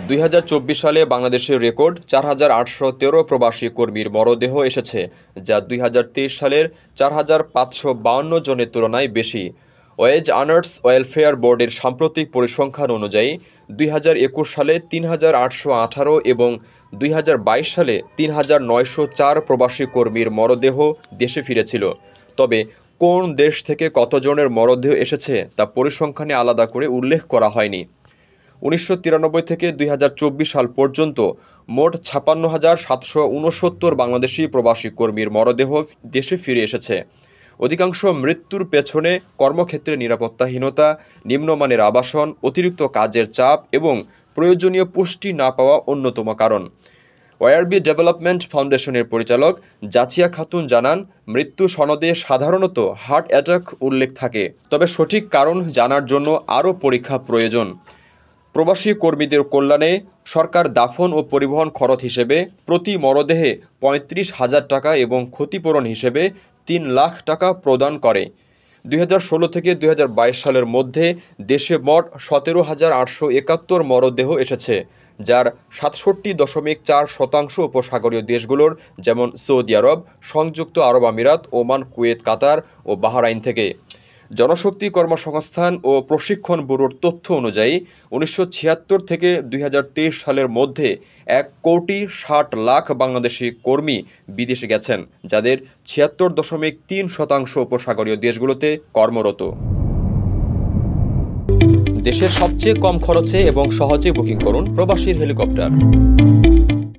2024 সালে বাংলাদেশের রেকর্ড 4,813 প্রবাসী কর্মীর মরদেহ এসেছে, যা 2023 সালের 4,552 জনের তুলনায় বেশি। ওয়েজ আর্নার্স ওয়েলফেয়ার বোর্ডের সাম্প্রতিক পরিসংখ্যান অনুযায়ী 2021 সালে 3,818 এবং 2022 সালে 3,904 প্রবাসী কর্মীর মরদেহ দেশে ফিরেছিল। তবে কোন দেশ থেকে কতজনের মরদেহ এসেছে তা পরিসংখ্যানে আলাদা করে উল্লেখ করা হয়নি। 1993 থেকে 2024 সাল পর্যন্ত মোট 56,769 বাংলাদেশি প্রবাসী কর্মীর মরদেহ দেশে ফিরে এসেছে। অধিকাংশ মৃত্যুর পেছনে কর্মক্ষেত্রে নিরাপত্তাহীনতা, নিম্নমানের আবাসন, অতিরিক্ত কাজের চাপ এবং প্রয়োজনীয় পুষ্টি না পাওয়া অন্যতম কারণ। ওয়ারবি ডেভেলপমেন্ট ফাউন্ডেশনের পরিচালক জাচিয়া খাতুন জানান, মৃত্যু সনদে সাধারণত হার্ট অ্যাটাক উল্লেখ থাকে, তবে সঠিক কারণ জানার জন্য আরও পরীক্ষা প্রয়োজন। প্রবাসী কর্মীদের কল্যাণে সরকার দাফন ও পরিবহন খরচ হিসেবে প্রতি মরদেহে 35,000 টাকা এবং ক্ষতিপূরণ হিসেবে 3 লাখ টাকা প্রদান করে। 2016 থেকে 2022 সালের মধ্যে দেশে মোট 17,871 মরদেহ এসেছে, যার 67.4% উপসাগরীয় দেশগুলোর যেমন সৌদি আরব, সংযুক্ত আরব আমিরাত, ওমান, কুয়েত, কাতার ও বাহরাইন থেকে। জনশক্তি কর্মসংস্থান ও প্রশিক্ষণ ব্যুরোর তথ্য অনুযায়ী 1976 থেকে 2023 সালের মধ্যে 1,60,00,000 বাংলাদেশি কর্মী বিদেশে গেছেন, যাদের 76.3% উপসাগরীয় দেশগুলোতে কর্মরত। দেশের সবচেয়ে কম খরচে এবং সহজে বুকিং করুন প্রবাসীর হেলিকপ্টার।